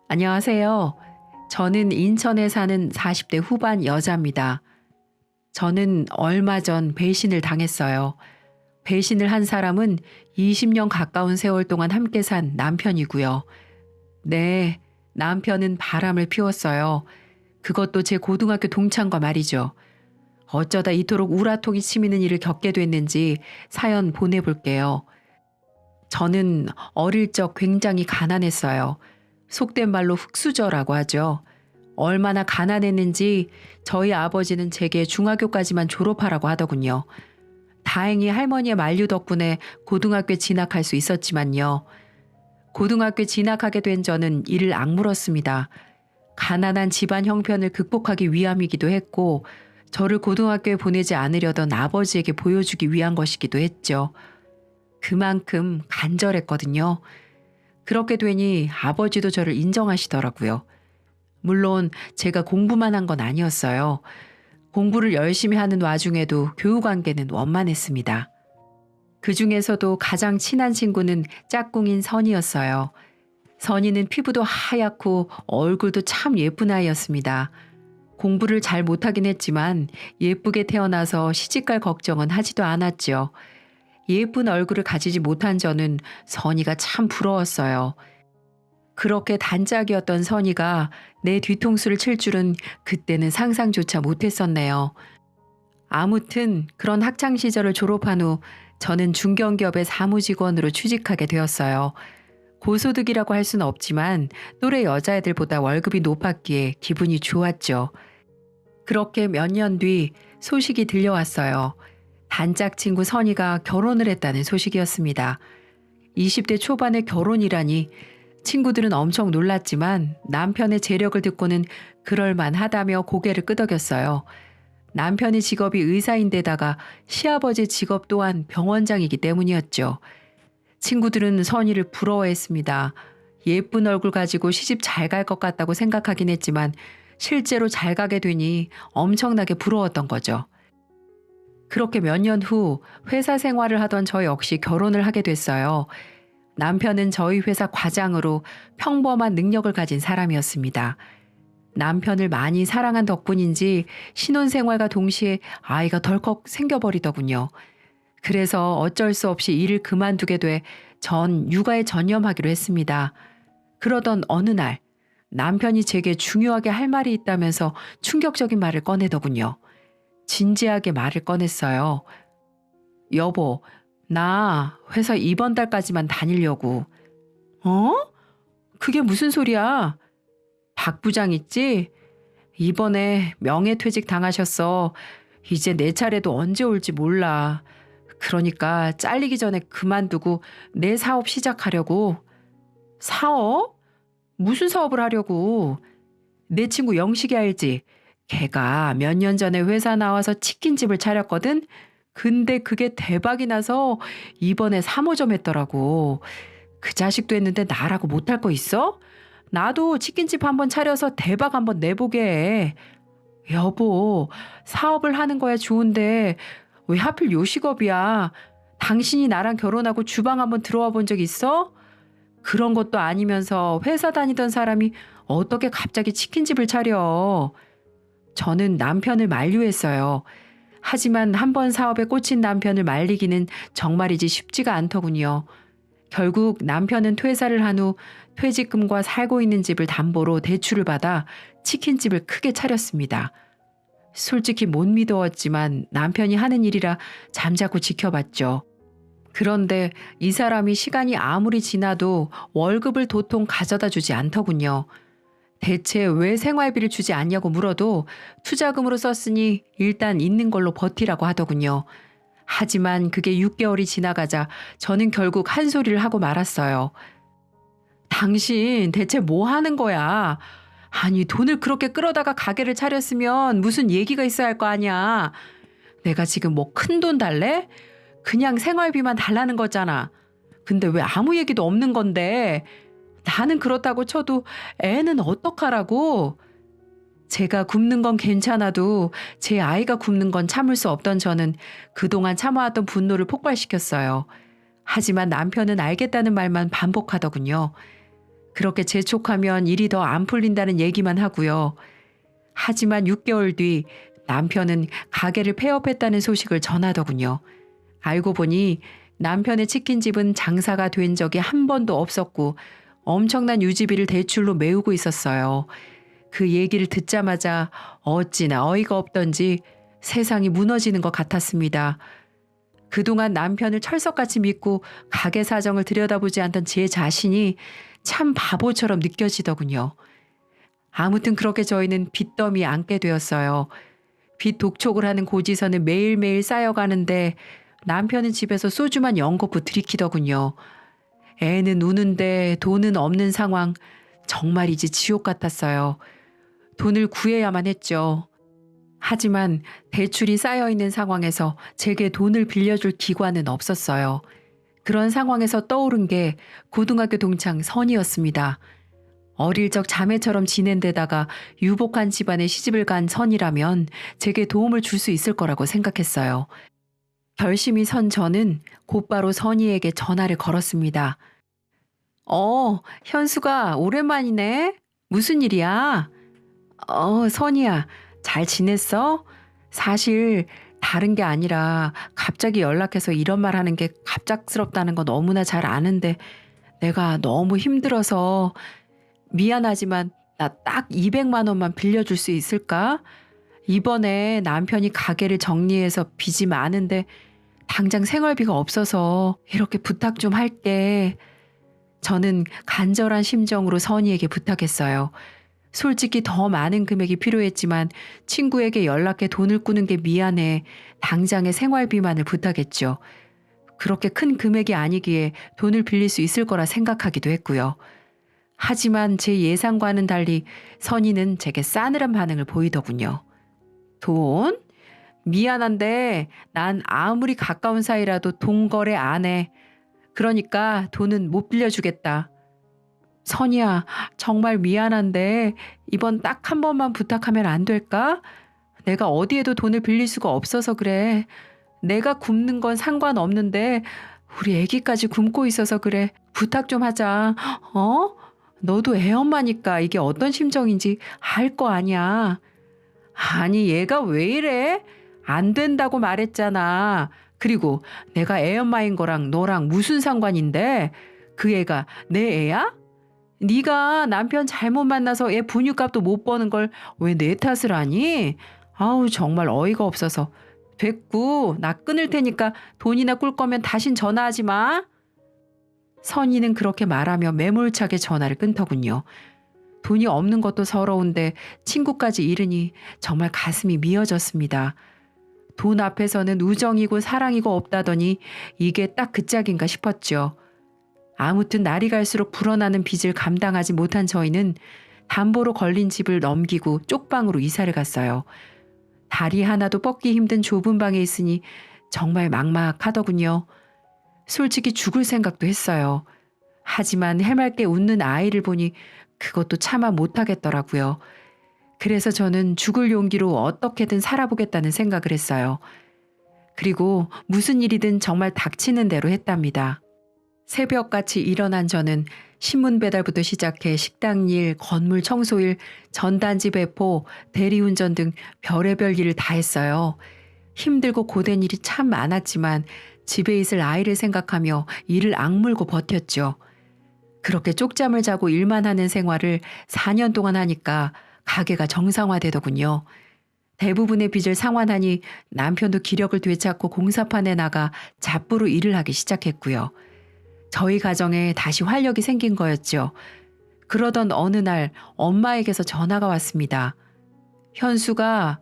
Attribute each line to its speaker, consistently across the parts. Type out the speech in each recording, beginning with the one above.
Speaker 1: 안녕하세요. 저는 인천에 사는 40대 후반 여자입니다. 저는 얼마 전 배신을 당했어요. 배신을 한 사람은 20년 가까운 세월 동안 함께 산 남편이고요. 네, 남편은 바람을 피웠어요. 그것도 제 고등학교 동창과 말이죠. 어쩌다 이토록 우라통이 치미는 일을 겪게 됐는지 사연 보내볼게요. 저는 어릴 적 굉장히 가난했어요. 속된 말로 흙수저라고 하죠. 얼마나 가난했는지 저희 아버지는 제게 중학교까지만 졸업하라고 하더군요. 다행히 할머니의 만류 덕분에 고등학교에 진학할 수 있었지만요. 고등학교에 진학하게 된 저는 이를 악물었습니다. 가난한 집안 형편을 극복하기 위함이기도 했고 저를 고등학교에 보내지 않으려던 아버지에게 보여주기 위한 것이기도 했죠. 그만큼 간절했거든요. 그렇게 되니 아버지도 저를 인정하시더라고요. 물론 제가 공부만 한 건 아니었어요. 공부를 열심히 하는 와중에도 교우 관계는 원만했습니다. 그 중에서도 가장 친한 친구는 짝꿍인 선이었어요. 선이는 피부도 하얗고 얼굴도 참 예쁜 아이였습니다. 공부를 잘 못하긴 했지만 예쁘게 태어나서 시집갈 걱정은 하지도 않았죠. 예쁜 얼굴을 가지지 못한 저는 선이가 참 부러웠어요. 그렇게 단짝이었던 선이가 내 뒤통수를 칠 줄은 그때는 상상조차 못했었네요. 아무튼 그런 학창시절을 졸업한 후 저는 중견기업의 사무직원으로 취직하게 되었어요. 고소득이라고 할 수는 없지만 또래 여자애들보다 월급이 높았기에 기분이 좋았죠. 그렇게 몇 년 뒤 소식이 들려왔어요. 단짝 친구 선이가 결혼을 했다는 소식이었습니다. 20대 초반의 결혼이라니 친구들은 엄청 놀랐지만 남편의 재력을 듣고는 그럴만하다며 고개를 끄덕였어요. 남편의 직업이 의사인데다가 시아버지 직업 또한 병원장이기 때문이었죠. 친구들은 선이를 부러워했습니다. 예쁜 얼굴 가지고 시집 잘 갈 것 같다고 생각하긴 했지만 실제로 잘 가게 되니 엄청나게 부러웠던 거죠. 그렇게 몇 년 후 회사 생활을 하던 저 역시 결혼을 하게 됐어요. 남편은 저희 회사 과장으로 평범한 능력을 가진 사람이었습니다. 남편을 많이 사랑한 덕분인지 신혼생활과 동시에 아이가 덜컥 생겨버리더군요. 그래서 어쩔 수 없이 일을 그만두게 돼 전 육아에 전념하기로 했습니다. 그러던 어느 날 남편이 제게 중요하게 할 말이 있다면서 충격적인 말을 꺼내더군요. 진지하게 말을 꺼냈어요. 여보, 나 회사 이번 달까지만 다니려고. 어? 그게 무슨 소리야? 박 부장 있지? 이번에 명예퇴직 당하셨어. 이제 내 차례도 언제 올지 몰라. 그러니까 잘리기 전에 그만두고 내 사업 시작하려고. 사업? 무슨 사업을 하려고? 내 친구 영식이 알지? 걔가 몇 년 전에 회사 나와서 치킨집을 차렸거든? 근데 그게 대박이 나서 이번에 3호점 했더라고. 그 자식도 했는데 나라고 못할 거 있어? 나도 치킨집 한번 차려서 대박 한번 내보게 해. 여보, 사업을 하는 거야 좋은데 왜 하필 요식업이야? 당신이 나랑 결혼하고 주방 한번 들어와 본 적 있어? 그런 것도 아니면서 회사 다니던 사람이 어떻게 갑자기 치킨집을 차려? 저는 남편을 만류했어요. 하지만 한 번 사업에 꽂힌 남편을 말리기는 정말이지 쉽지가 않더군요. 결국 남편은 퇴사를 한 후 퇴직금과 살고 있는 집을 담보로 대출을 받아 치킨집을 크게 차렸습니다. 솔직히 못 믿어왔지만 남편이 하는 일이라 잠자코 지켜봤죠. 그런데 이 사람이 시간이 아무리 지나도 월급을 도통 가져다 주지 않더군요. 대체 왜 생활비를 주지 않냐고 물어도 투자금으로 썼으니 일단 있는 걸로 버티라고 하더군요. 하지만 그게 6개월이 지나가자 저는 결국 한 소리를 하고 말았어요. 당신 대체 뭐 하는 거야? 아니 돈을 그렇게 끌어다가 가게를 차렸으면 무슨 얘기가 있어야 할 거 아니야. 내가 지금 뭐 큰돈 달래? 그냥 생활비만 달라는 거잖아. 근데 왜 아무 얘기도 없는 건데? 나는 그렇다고 쳐도 애는 어떡하라고? 제가 굶는 건 괜찮아도 제 아이가 굶는 건 참을 수 없던 저는 그동안 참아왔던 분노를 폭발시켰어요. 하지만 남편은 알겠다는 말만 반복하더군요. 그렇게 재촉하면 일이 더 안 풀린다는 얘기만 하고요. 하지만 6개월 뒤 남편은 가게를 폐업했다는 소식을 전하더군요. 알고 보니 남편의 치킨집은 장사가 된 적이 한 번도 없었고 엄청난 유지비를 대출로 메우고 있었어요. 그 얘기를 듣자마자 어찌나 어이가 없던지 세상이 무너지는 것 같았습니다. 그동안 남편을 철석같이 믿고 가게 사정을 들여다보지 않던 제 자신이 참 바보처럼 느껴지더군요. 아무튼 그렇게 저희는 빚더미에 앉게 되었어요. 빚 독촉을 하는 고지서는 매일매일 쌓여가는데 남편은 집에서 소주만 연거푸 들이키더군요. 애는 우는데 돈은 없는 상황. 정말이지 지옥 같았어요. 돈을 구해야만 했죠. 하지만 대출이 쌓여있는 상황에서 제게 돈을 빌려줄 기관은 없었어요. 그런 상황에서 떠오른 게 고등학교 동창 선이었습니다. 어릴 적 자매처럼 지낸 데다가 유복한 집안에 시집을 간 선이라면 제게 도움을 줄 수 있을 거라고 생각했어요. 결심이 선 저는 곧바로 선이에게 전화를 걸었습니다. 현수가 오랜만이네. 무슨 일이야? 선이야, 잘 지냈어? 사실 다른 게 아니라 갑자기 연락해서 이런 말 하는 게 갑작스럽다는 거 너무나 잘 아는데 내가 너무 힘들어서 미안하지만 나 딱 200만 원만 빌려줄 수 있을까? 이번에 남편이 가게를 정리해서 빚이 많은데 당장 생활비가 없어서 이렇게 부탁 좀 할게. 저는 간절한 심정으로 선이에게 부탁했어요. 솔직히 더 많은 금액이 필요했지만 친구에게 연락해 돈을 꾸는 게 미안해 당장의 생활비만을 부탁했죠. 그렇게 큰 금액이 아니기에 돈을 빌릴 수 있을 거라 생각하기도 했고요. 하지만 제 예상과는 달리 선이는 제게 싸늘한 반응을 보이더군요. 돈? 미안한데 난 아무리 가까운 사이라도 돈 거래 안 해. 그러니까 돈은 못 빌려주겠다. 선이야, 정말 미안한데 이번 딱 한 번만 부탁하면 안 될까? 내가 어디에도 돈을 빌릴 수가 없어서 그래. 내가 굶는 건 상관없는데 우리 애기까지 굶고 있어서 그래. 부탁 좀 하자. 너도 애 엄마니까 이게 어떤 심정인지 알 거 아니야. 아니 얘가 왜 이래? 안 된다고 말했잖아. 그리고 내가 애 엄마인 거랑 너랑 무슨 상관인데? 그 애가 내 애야? 네가 남편 잘못 만나서 애 분유값도 못 버는 걸 왜 내 탓을 하니? 아우 정말 어이가 없어서. 됐고 나 끊을 테니까 돈이나 꿀 거면 다신 전화하지 마. 선이는 그렇게 말하며 매몰차게 전화를 끊더군요. 돈이 없는 것도 서러운데 친구까지 잃으니 정말 가슴이 미어졌습니다. 돈 앞에서는 우정이고 사랑이고 없다더니 이게 딱 그 짝인가 싶었죠. 아무튼 날이 갈수록 불어나는 빚을 감당하지 못한 저희는 담보로 걸린 집을 넘기고 쪽방으로 이사를 갔어요. 다리 하나도 뻗기 힘든 좁은 방에 있으니 정말 막막하더군요. 솔직히 죽을 생각도 했어요. 하지만 해맑게 웃는 아이를 보니 그것도 차마 못하겠더라고요. 그래서 저는 죽을 용기로 어떻게든 살아보겠다는 생각을 했어요. 그리고 무슨 일이든 정말 닥치는 대로 했답니다. 새벽같이 일어난 저는 신문 배달부터 시작해 식당 일, 건물 청소일, 전단지 배포, 대리운전 등 별의별 일을 다 했어요. 힘들고 고된 일이 참 많았지만 집에 있을 아이를 생각하며 이를 악물고 버텼죠. 그렇게 쪽잠을 자고 일만 하는 생활을 4년 동안 하니까 가게가 정상화되더군요. 대부분의 빚을 상환하니 남편도 기력을 되찾고 공사판에 나가 잡부로 일을 하기 시작했고요. 저희 가정에 다시 활력이 생긴 거였죠. 그러던 어느 날 엄마에게서 전화가 왔습니다. 현수가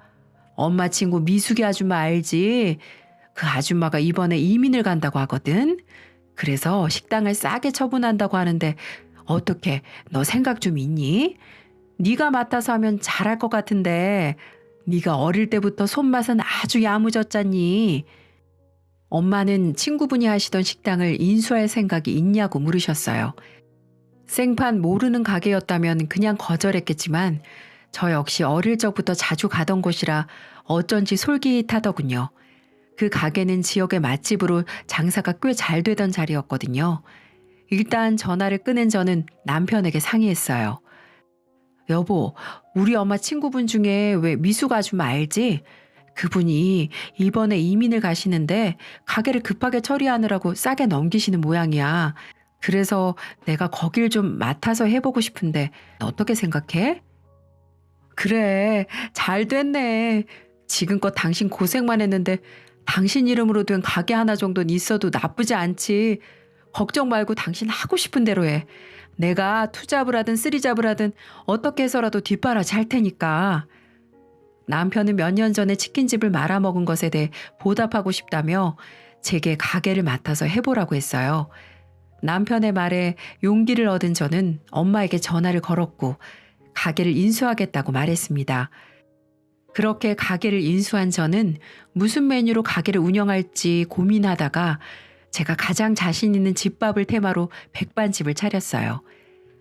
Speaker 1: 엄마 친구 미숙이 아줌마 알지? 그 아줌마가 이번에 이민을 간다고 하거든. 그래서 식당을 싸게 처분한다고 하는데 어떻게 너 생각 좀 있니? 네가 맡아서 하면 잘할 것 같은데 네가 어릴 때부터 손맛은 아주 야무졌잖니. 엄마는 친구분이 하시던 식당을 인수할 생각이 있냐고 물으셨어요. 생판 모르는 가게였다면 그냥 거절했겠지만 저 역시 어릴 적부터 자주 가던 곳이라 어쩐지 솔깃하더군요. 그 가게는 지역의 맛집으로 장사가 꽤 잘 되던 자리였거든요. 일단 전화를 끊은 저는 남편에게 상의했어요. 여보, 우리 엄마 친구분 중에 왜 미숙 아줌마 알지? 그분이 이번에 이민을 가시는데 가게를 급하게 처리하느라고 싸게 넘기시는 모양이야. 그래서 내가 거길 좀 맡아서 해보고 싶은데 어떻게 생각해? 그래, 잘 됐네. 지금껏 당신 고생만 했는데 당신 이름으로 된 가게 하나 정도는 있어도 나쁘지 않지. 걱정 말고 당신 하고 싶은 대로 해. 내가 투잡을 하든 쓰리잡을 하든 어떻게 해서라도 뒷바라지 할 테니까. 남편은 몇 년 전에 치킨집을 말아먹은 것에 대해 보답하고 싶다며 제게 가게를 맡아서 해보라고 했어요. 남편의 말에 용기를 얻은 저는 엄마에게 전화를 걸었고 가게를 인수하겠다고 말했습니다. 그렇게 가게를 인수한 저는 무슨 메뉴로 가게를 운영할지 고민하다가 제가 가장 자신 있는 집밥을 테마로 백반집을 차렸어요.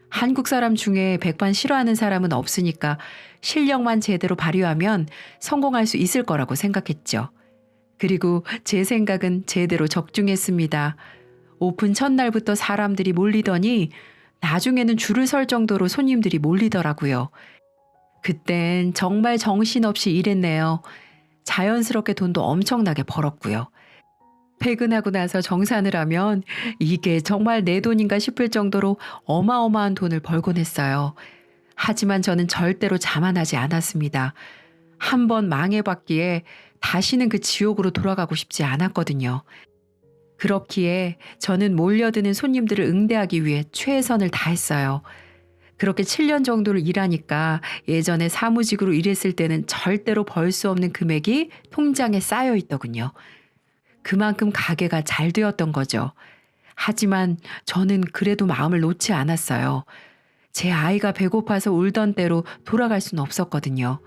Speaker 1: 한국 사람 중에 백반 싫어하는 사람은 없으니까 실력만 제대로 발휘하면 성공할 수 있을 거라고 생각했죠. 그리고 제 생각은 제대로 적중했습니다. 오픈 첫날부터 사람들이 몰리더니 나중에는 줄을 설 정도로 손님들이 몰리더라고요. 그땐 정말 정신없이 일했네요. 자연스럽게 돈도 엄청나게 벌었고요. 퇴근하고 나서 정산을 하면 이게 정말 내 돈인가 싶을 정도로 어마어마한 돈을 벌곤 했어요. 하지만 저는 절대로 자만하지 않았습니다. 한 번 망해봤기에 다시는 그 지옥으로 돌아가고 싶지 않았거든요. 그렇기에 저는 몰려드는 손님들을 응대하기 위해 최선을 다했어요. 그렇게 7년 정도를 일하니까 예전에 사무직으로 일했을 때는 절대로 벌 수 없는 금액이 통장에 쌓여 있더군요. 그만큼 가게가 잘 되었던 거죠. 하지만 저는 그래도 마음을 놓지 않았어요. 제 아이가 배고파서 울던 때로 돌아갈 수는 없었거든요.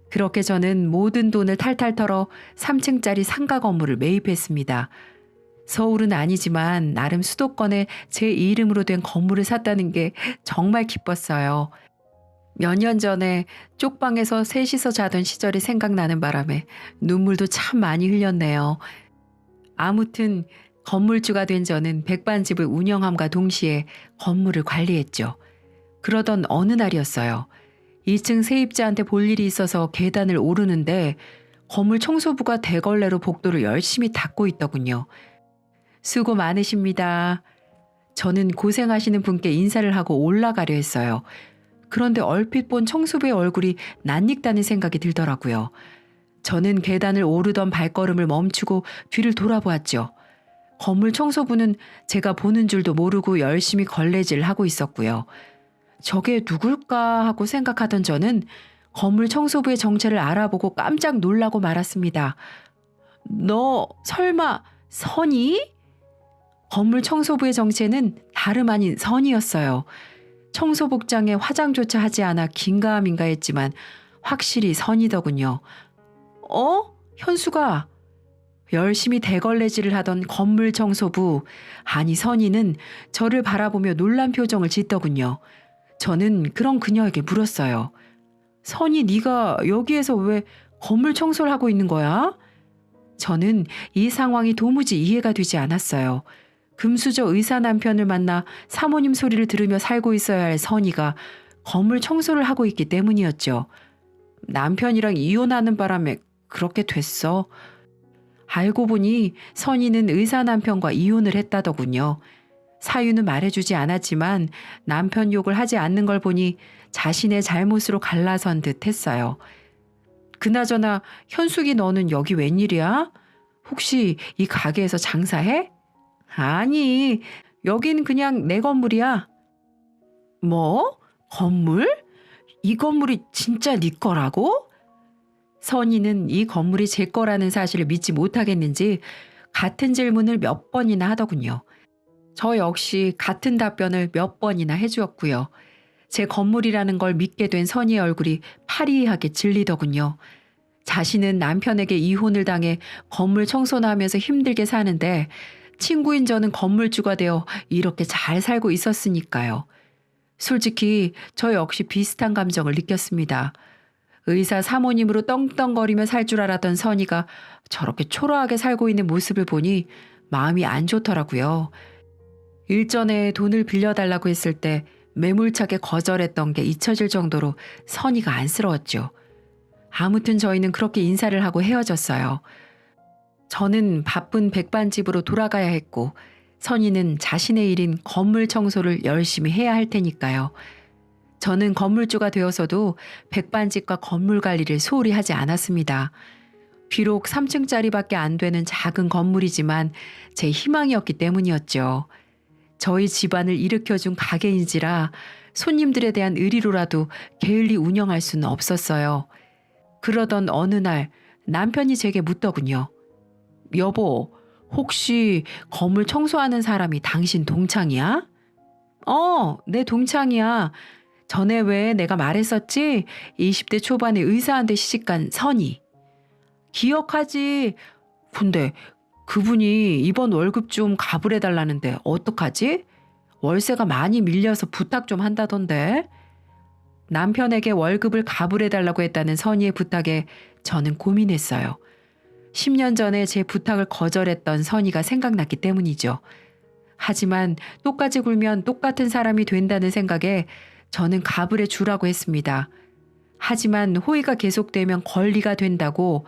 Speaker 1: 그렇게 저는 모든 돈을 탈탈 털어 3층짜리 상가 건물을 매입했습니다. 서울은 아니지만 나름 수도권에 제 이름으로 된 건물을 샀다는 게 정말 기뻤어요. 몇 년 전에 쪽방에서 셋이서 자던 시절이 생각나는 바람에 눈물도 참 많이 흘렸네요. 아무튼 건물주가 된 저는 백반집을 운영함과 동시에 건물을 관리했죠. 그러던 어느 날이었어요. 2층 세입자한테 볼 일이 있어서 계단을 오르는데 건물 청소부가 대걸레로 복도를 열심히 닦고 있더군요. 수고 많으십니다. 저는 고생하시는 분께 인사를 하고 올라가려 했어요. 그런데 얼핏 본 청소부의 얼굴이 낯익다는 생각이 들더라고요. 저는 계단을 오르던 발걸음을 멈추고 뒤를 돌아보았죠. 건물 청소부는 제가 보는 줄도 모르고 열심히 걸레질을 하고 있었고요. 저게 누굴까 하고 생각하던 저는 건물 청소부의 정체를 알아보고 깜짝 놀라고 말았습니다. 너 설마 선이? 건물 청소부의 정체는 다름 아닌 선이었어요. 청소복장에 화장조차 하지 않아 긴가민가 했지만 확실히 선이더군요. 현수가. 열심히 대걸레질을 하던 건물 청소부, 아니 선이는 저를 바라보며 놀란 표정을 짓더군요. 저는 그런 그녀에게 물었어요. 선이 네가 여기에서 왜 건물 청소를 하고 있는 거야? 저는 이 상황이 도무지 이해가 되지 않았어요. 금수저 의사 남편을 만나 사모님 소리를 들으며 살고 있어야 할 선이가 건물 청소를 하고 있기 때문이었죠. 남편이랑 이혼하는 바람에 그렇게 됐어. 알고 보니 선이는 의사 남편과 이혼을 했다더군요. 사유는 말해주지 않았지만 남편 욕을 하지 않는 걸 보니 자신의 잘못으로 갈라선 듯 했어요. 그나저나 현숙이 너는 여기 웬일이야? 혹시 이 가게에서 장사해? 아니, 여긴 그냥 내 건물이야. 뭐? 건물? 이 건물이 진짜 네 거라고? 선이는 이 건물이 제 거라는 사실을 믿지 못하겠는지 같은 질문을 몇 번이나 하더군요. 저 역시 같은 답변을 몇 번이나 해주었고요. 제 건물이라는 걸 믿게 된 선이의 얼굴이 파리하게 질리더군요. 자신은 남편에게 이혼을 당해 건물 청소나 하면서 힘들게 사는데 친구인 저는 건물주가 되어 이렇게 잘 살고 있었으니까요. 솔직히 저 역시 비슷한 감정을 느꼈습니다. 의사 사모님으로 떵떵거리며 살 줄 알았던 선이가 저렇게 초라하게 살고 있는 모습을 보니 마음이 안 좋더라고요. 일전에 돈을 빌려달라고 했을 때 매몰차게 거절했던 게 잊혀질 정도로 선의가 안쓰러웠죠. 아무튼 저희는 그렇게 인사를 하고 헤어졌어요. 저는 바쁜 백반집으로 돌아가야 했고 선의는 자신의 일인 건물 청소를 열심히 해야 할 테니까요. 저는 건물주가 되어서도 백반집과 건물 관리를 소홀히 하지 않았습니다. 비록 3층짜리밖에 안 되는 작은 건물이지만 제 희망이었기 때문이었죠. 저희 집안을 일으켜준 가게인지라 손님들에 대한 의리로라도 게을리 운영할 수는 없었어요. 그러던 어느 날 남편이 제게 묻더군요. 여보, 혹시 건물 청소하는 사람이 당신 동창이야? 내 동창이야. 전에 왜 내가 말했었지? 20대 초반에 의사한테 시집간 선이. 기억하지? 근데 그분이 이번 월급 좀 가불해달라는데 어떡하지? 월세가 많이 밀려서 부탁 좀 한다던데. 남편에게 월급을 가불해달라고 했다는 선의의 부탁에 저는 고민했어요. 10년 전에 제 부탁을 거절했던 선의가 생각났기 때문이죠. 하지만 똑같이 굴면 똑같은 사람이 된다는 생각에 저는 가불해 주라고 했습니다. 하지만 호의가 계속되면 권리가 된다고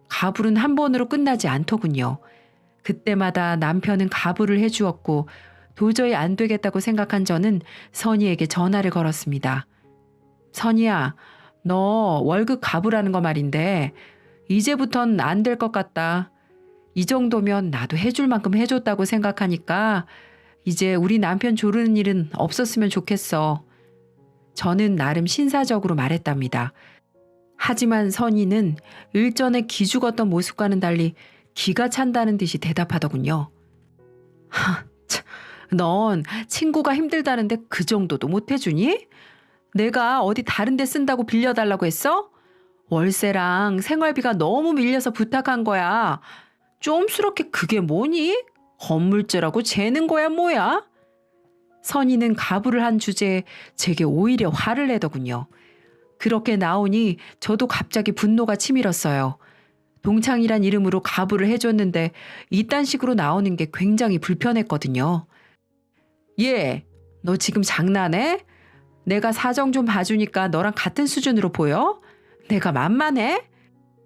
Speaker 1: 가불은 한 번으로 끝나지 않더군요. 그때마다 남편은 가불을 해주었고 도저히 안 되겠다고 생각한 저는 선희에게 전화를 걸었습니다. 선희야, 너 월급 가불하는 거 말인데 이제부턴 안 될 것 같다. 이 정도면 나도 해줄 만큼 해줬다고 생각하니까 이제 우리 남편 조르는 일은 없었으면 좋겠어. 저는 나름 신사적으로 말했답니다. 하지만 선희는 일전에 기죽었던 모습과는 달리 기가 찬다는 듯이 대답하더군요. 넌 친구가 힘들다는데 그 정도도 못 해주니? 내가 어디 다른 데 쓴다고 빌려달라고 했어? 월세랑 생활비가 너무 밀려서 부탁한 거야. 좀스럽게 그게 뭐니? 건물주라고 재는 거야 뭐야? 선희는 가불을 한 주제에 제게 오히려 화를 내더군요. 그렇게 나오니 저도 갑자기 분노가 치밀었어요. 동창이란 이름으로 가불을 해줬는데 이딴 식으로 나오는 게 굉장히 불편했거든요. 얘, 너 지금 장난해? 내가 사정 좀 봐주니까 너랑 같은 수준으로 보여? 내가 만만해?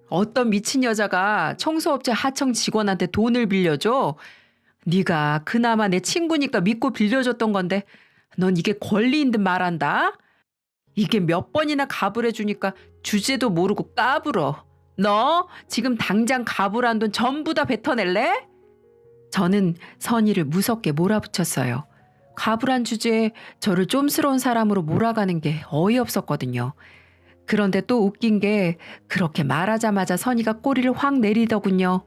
Speaker 1: 어떤 미친 여자가 청소업체 하청 직원한테 돈을 빌려줘? 네가 그나마 내 친구니까 믿고 빌려줬던 건데 넌 이게 권리인 듯 말한다? 이게 몇 번이나 가불해주니까 주제도 모르고 까불어. 너 지금 당장 가불한 돈 전부 다 뱉어낼래? 저는 선의를 무섭게 몰아붙였어요. 가불한 주제에 저를 좀스러운 사람으로 몰아가는 게 어이없었거든요. 그런데 또 웃긴 게 그렇게 말하자마자 선의가 꼬리를 확 내리더군요.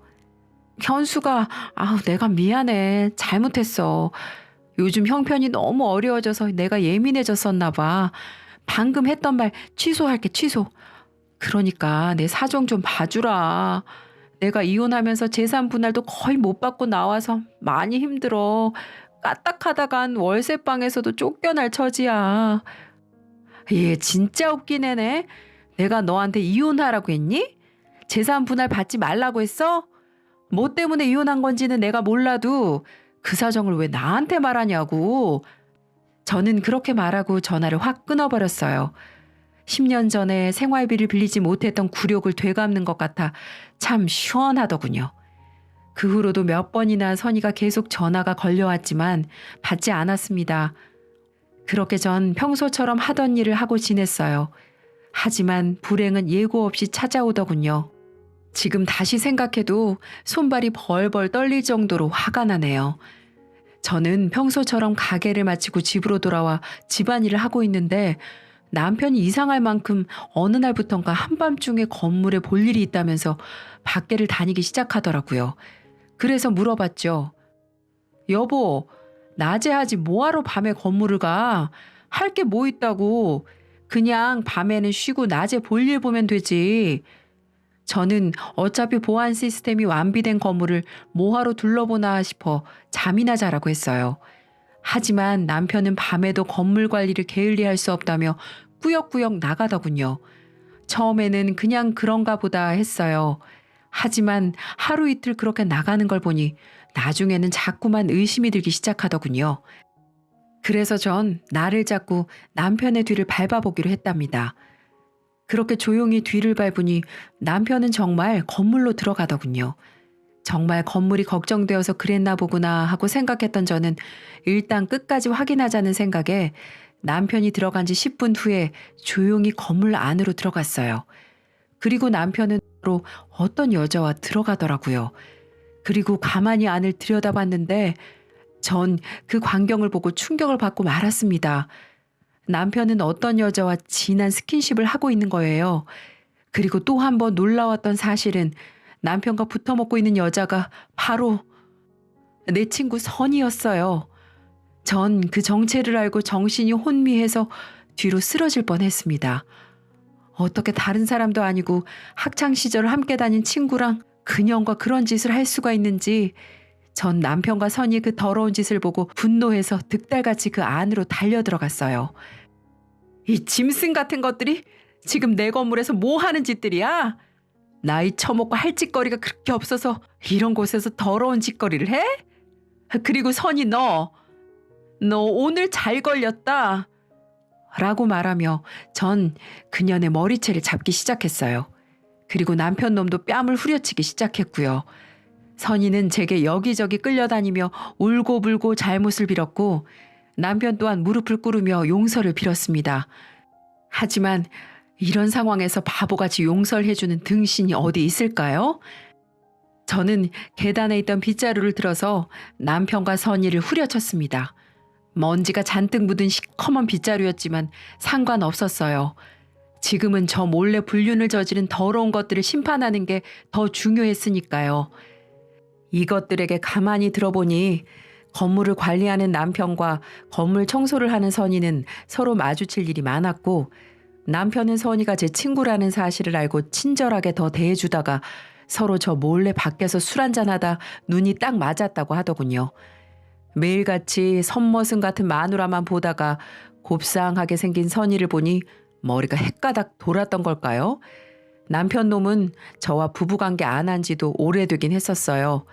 Speaker 1: 현수가, 내가 미안해. 잘못했어. 요즘 형편이 너무 어려워져서 내가 예민해졌었나 봐. 방금 했던 말 취소할게, 취소. 그러니까 내 사정 좀 봐주라. 내가 이혼하면서 재산 분할도 거의 못 받고 나와서 많이 힘들어. 까딱하다간 월세방에서도 쫓겨날 처지야. 얘 진짜 웃긴 애네. 내가 너한테 이혼하라고 했니? 재산 분할 받지 말라고 했어? 뭐 때문에 이혼한 건지는 내가 몰라도 그 사정을 왜 나한테 말하냐고. 저는 그렇게 말하고 전화를 확 끊어버렸어요. 10년 전에 생활비를 빌리지 못했던 굴욕을 되갚는 것 같아 참 시원하더군요. 그 후로도 몇 번이나 선희가 계속 전화가 걸려왔지만 받지 않았습니다. 그렇게 전 평소처럼 하던 일을 하고 지냈어요. 하지만 불행은 예고 없이 찾아오더군요. 지금 다시 생각해도 손발이 벌벌 떨릴 정도로 화가 나네요. 저는 평소처럼 가게를 마치고 집으로 돌아와 집안일을 하고 있는데 남편이 이상할 만큼 어느 날부턴가 한밤중에 건물에 볼 일이 있다면서 밖에를 다니기 시작하더라고요. 그래서 물어봤죠. 여보, 낮에 하지 뭐하러 밤에 건물을 가? 할 게 뭐 있다고. 그냥 밤에는 쉬고 낮에 볼 일 보면 되지. 저는 어차피 보안 시스템이 완비된 건물을 뭐하러 둘러보나 싶어 잠이나 자라고 했어요. 하지만 남편은 밤에도 건물 관리를 게을리할 수 없다며 꾸역꾸역 나가더군요. 처음에는 그냥 그런가 보다 했어요. 하지만 하루 이틀 그렇게 나가는 걸 보니 나중에는 자꾸만 의심이 들기 시작하더군요. 그래서 전 나를 잡고 남편의 뒤를 밟아보기로 했답니다. 그렇게 조용히 뒤를 밟으니 남편은 정말 건물로 들어가더군요. 정말 건물이 걱정되어서 그랬나 보구나 하고 생각했던 저는 일단 끝까지 확인하자는 생각에 남편이 들어간 지 10분 후에 조용히 건물 안으로 들어갔어요. 그리고 남편은 로 어떤 여자와 들어가더라고요. 그리고 가만히 안을 들여다봤는데 전 그 광경을 보고 충격을 받고 말았습니다. 남편은 어떤 여자와 진한 스킨십을 하고 있는 거예요. 그리고 또 한 번 놀라웠던 사실은 남편과 붙어먹고 있는 여자가 바로 내 친구 선이었어요. 전 그 정체를 알고 정신이 혼미해서 뒤로 쓰러질 뻔했습니다. 어떻게 다른 사람도 아니고 학창시절 함께 다닌 친구랑 그년과 그런 짓을 할 수가 있는지 전 남편과 선이 그 더러운 짓을 보고 분노해서 득달같이 그 안으로 달려들어갔어요. 이 짐승 같은 것들이 지금 내 건물에서 뭐 하는 짓들이야? 나이 처먹고 할 짓거리가 그렇게 없어서 이런 곳에서 더러운 짓거리를 해? 그리고 선이 너 오늘 잘 걸렸다. 라고 말하며 전 그년의 머리채를 잡기 시작했어요. 그리고 남편 놈도 뺨을 후려치기 시작했고요. 선이는 제게 여기저기 끌려다니며 울고불고 잘못을 빌었고 남편 또한 무릎을 꿇으며 용서를 빌었습니다. 하지만 이런 상황에서 바보같이 용서를 해주는 등신이 어디 있을까요? 저는 계단에 있던 빗자루를 들어서 남편과 선이를 후려쳤습니다. 먼지가 잔뜩 묻은 시커먼 빗자루였지만 상관없었어요. 지금은 저 몰래 불륜을 저지른 더러운 것들을 심판하는 게 더 중요했으니까요. 이것들에게 가만히 들어보니 건물을 관리하는 남편과 건물 청소를 하는 선이는 서로 마주칠 일이 많았고 남편은 선이가 제 친구라는 사실을 알고 친절하게 더 대해주다가 서로 저 몰래 밖에서 술 한잔하다 눈이 딱 맞았다고 하더군요. 매일같이 선머슴 같은 마누라만 보다가 곱상하게 생긴 선이를 보니 머리가 헷가닥 돌았던 걸까요? 남편 놈은 저와 부부관계 안 한 지도 오래되긴 했었어요.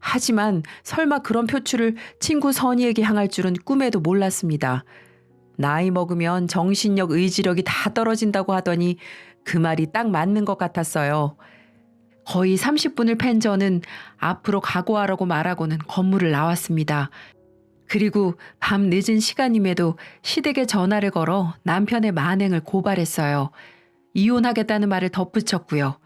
Speaker 1: 하지만 설마 그런 표출을 친구 선이에게 향할 줄은 꿈에도 몰랐습니다. 나이 먹으면 정신력, 의지력이 다 떨어진다고 하더니 그 말이 딱 맞는 것 같았어요. 거의 30분을 팬 저는 앞으로 각오하라고 말하고는 건물을 나왔습니다. 그리고 밤 늦은 시간임에도 시댁에 전화를 걸어 남편의 만행을 고발했어요. 이혼하겠다는 말을 덧붙였고요.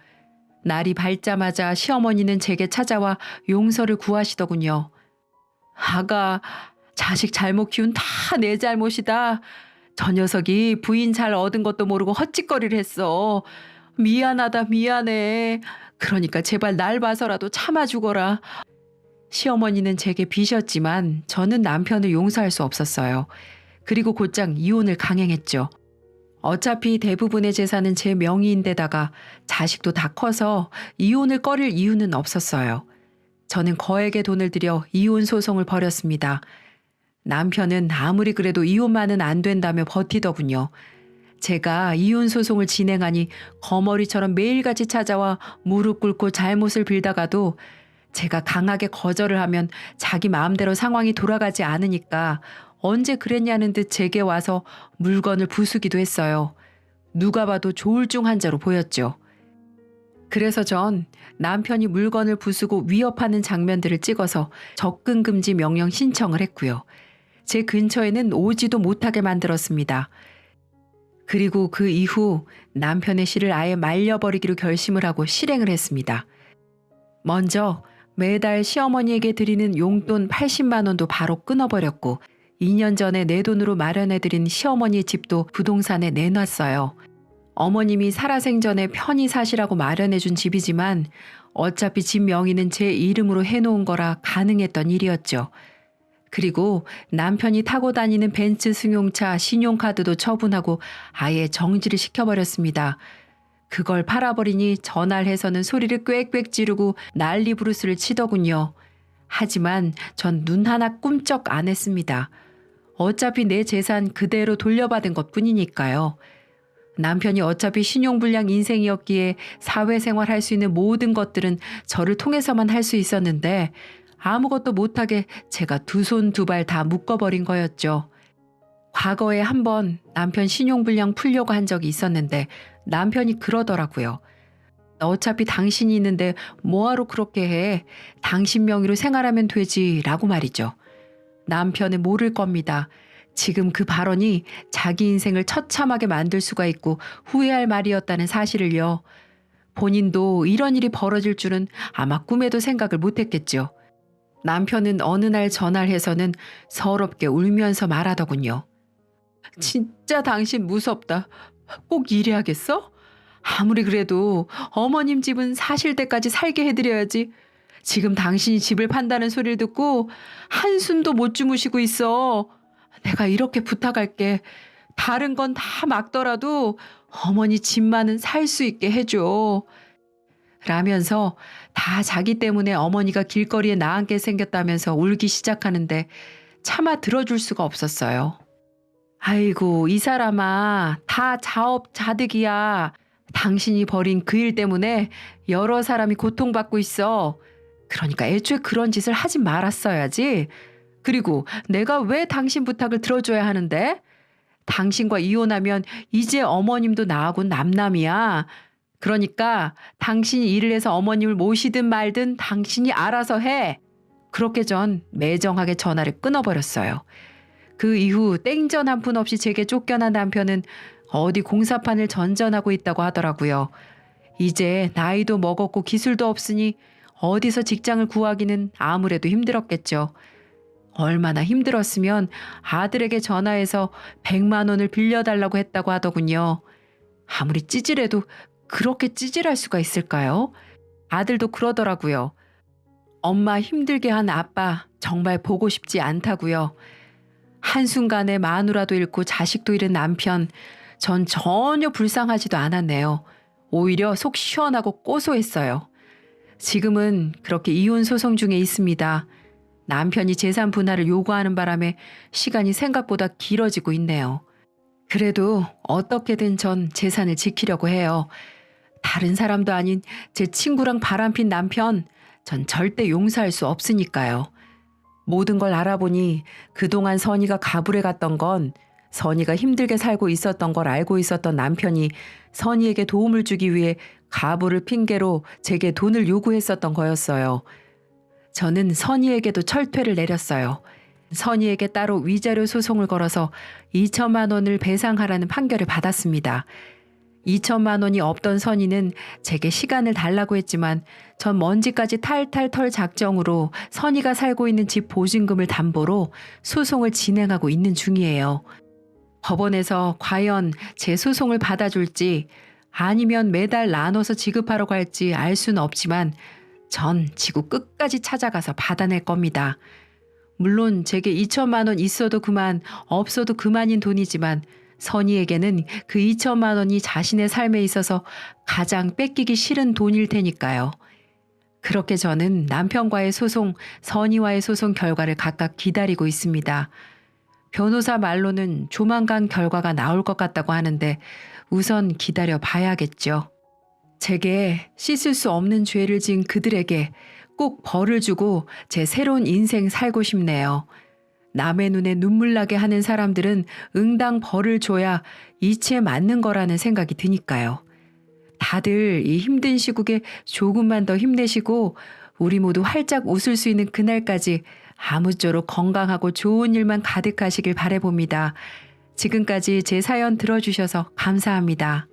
Speaker 1: 날이 밝자마자 시어머니는 제게 찾아와 용서를 구하시더군요. 아가, 자식 잘못 키운 다 내 잘못이다. 저 녀석이 부인 잘 얻은 것도 모르고 헛짓거리를 했어. 미안하다 미안해. 그러니까 제발 날 봐서라도 참아주거라. 시어머니는 제게 비셨지만 저는 남편을 용서할 수 없었어요. 그리고 곧장 이혼을 강행했죠. 어차피 대부분의 재산은 제 명의인데다가 자식도 다 커서 이혼을 꺼릴 이유는 없었어요. 저는 거액의 돈을 들여 이혼 소송을 벌였습니다. 남편은 아무리 그래도 이혼만은 안 된다며 버티더군요. 제가 이혼 소송을 진행하니 거머리처럼 매일같이 찾아와 무릎 꿇고 잘못을 빌다가도 제가 강하게 거절을 하면 자기 마음대로 상황이 돌아가지 않으니까 언제 그랬냐는 듯 제게 와서 물건을 부수기도 했어요. 누가 봐도 조울증 환자로 보였죠. 그래서 전 남편이 물건을 부수고 위협하는 장면들을 찍어서 접근 금지 명령 신청을 했고요. 제 근처에는 오지도 못하게 만들었습니다. 그리고 그 이후 남편의 시를 아예 말려버리기로 결심을 하고 실행을 했습니다. 먼저 매달 시어머니에게 드리는 용돈 80만 원도 바로 끊어버렸고 2년 전에 내 돈으로 마련해드린 시어머니의 집도 부동산에 내놨어요. 어머님이 살아생전에 편히 사시라고 마련해준 집이지만 어차피 집 명의는 제 이름으로 해놓은 거라 가능했던 일이었죠. 그리고 남편이 타고 다니는 벤츠 승용차 신용카드도 처분하고 아예 정지를 시켜버렸습니다. 그걸 팔아버리니 전화해서는 소리를 꽥꽥 지르고 난리 부르스를 치더군요. 하지만 전 눈 하나 꿈쩍 안 했습니다. 어차피 내 재산 그대로 돌려받은 것뿐이니까요. 남편이 어차피 신용불량 인생이었기에 사회생활 할 수 있는 모든 것들은 저를 통해서만 할 수 있었는데 아무것도 못하게 제가 두 손 두 발 다 묶어버린 거였죠. 과거에 한 번 남편 신용불량 풀려고 한 적이 있었는데 남편이 그러더라고요. 어차피 당신이 있는데 뭐하러 그렇게 해. 당신 명의로 생활하면 되지 라고 말이죠. 남편은 모를 겁니다. 지금 그 발언이 자기 인생을 처참하게 만들 수가 있고 후회할 말이었다는 사실을요. 본인도 이런 일이 벌어질 줄은 아마 꿈에도 생각을 못했겠죠. 남편은 어느 날 전화를 해서는 서럽게 울면서 말하더군요. 진짜 당신 무섭다. 꼭 이래야겠어? 아무리 그래도 어머님 집은 사실 때까지 살게 해드려야지. 지금 당신이 집을 판다는 소리를 듣고 한숨도 못 주무시고 있어. 내가 이렇게 부탁할게. 다른 건 다 막더라도 어머니 집만은 살 수 있게 해줘. 라면서 다 자기 때문에 어머니가 길거리에 나앉게 생겼다면서 울기 시작하는데 차마 들어줄 수가 없었어요. 아이고 이 사람아 다 자업자득이야. 당신이 벌인 그 일 때문에 여러 사람이 고통받고 있어. 그러니까 애초에 그런 짓을 하지 말았어야지. 그리고 내가 왜 당신 부탁을 들어줘야 하는데? 당신과 이혼하면 이제 어머님도 나하고 남남이야. 그러니까 당신이 일을 해서 어머님을 모시든 말든 당신이 알아서 해. 그렇게 전 매정하게 전화를 끊어버렸어요. 그 이후 땡전 한 푼 없이 제게 쫓겨난 남편은 어디 공사판을 전전하고 있다고 하더라고요. 이제 나이도 먹었고 기술도 없으니 어디서 직장을 구하기는 아무래도 힘들었겠죠. 얼마나 힘들었으면 아들에게 전화해서 100만 원을 빌려달라고 했다고 하더군요. 아무리 찌질해도 그렇게 찌질할 수가 있을까요? 아들도 그러더라고요. 엄마 힘들게 한 아빠 정말 보고 싶지 않다고요. 한순간에 마누라도 잃고 자식도 잃은 남편, 전 전혀 불쌍하지도 않았네요. 오히려 속 시원하고 고소했어요. 지금은 그렇게 이혼 소송 중에 있습니다. 남편이 재산 분할을 요구하는 바람에 시간이 생각보다 길어지고 있네요. 그래도 어떻게든 전 재산을 지키려고 해요. 다른 사람도 아닌 제 친구랑 바람핀 남편, 전 절대 용서할 수 없으니까요. 모든 걸 알아보니 그동안 선이가 가불에 갔던 건 선이가 힘들게 살고 있었던 걸 알고 있었던 남편이 선이에게 도움을 주기 위해 가불을 핑계로 제게 돈을 요구했었던 거였어요. 저는 선이에게도 철퇴를 내렸어요. 선이에게 따로 위자료 소송을 걸어서 2천만 원을 배상하라는 판결을 받았습니다. 2천만 원이 없던 선이는 제게 시간을 달라고 했지만 전 먼지까지 탈탈 털 작정으로 선이가 살고 있는 집 보증금을 담보로 소송을 진행하고 있는 중이에요. 법원에서 과연 제 소송을 받아줄지 아니면 매달 나눠서 지급하러 갈지 알 수는 없지만 전 지구 끝까지 찾아가서 받아낼 겁니다. 물론 제게 2천만 원 있어도 그만 없어도 그만인 돈이지만 선이에게는 그 2천만 원이 자신의 삶에 있어서 가장 뺏기기 싫은 돈일 테니까요. 그렇게 저는 남편과의 소송, 선이와의 소송 결과를 각각 기다리고 있습니다. 변호사 말로는 조만간 결과가 나올 것 같다고 하는데 우선 기다려 봐야겠죠. 제게 씻을 수 없는 죄를 지은 그들에게 꼭 벌을 주고 제 새로운 인생 살고 싶네요. 남의 눈에 눈물 나게 하는 사람들은 응당 벌을 줘야 이치에 맞는 거라는 생각이 드니까요. 다들 이 힘든 시국에 조금만 더 힘내시고 우리 모두 활짝 웃을 수 있는 그날까지 아무쪼록 건강하고 좋은 일만 가득하시길 바라봅니다. 지금까지 제 사연 들어주셔서 감사합니다.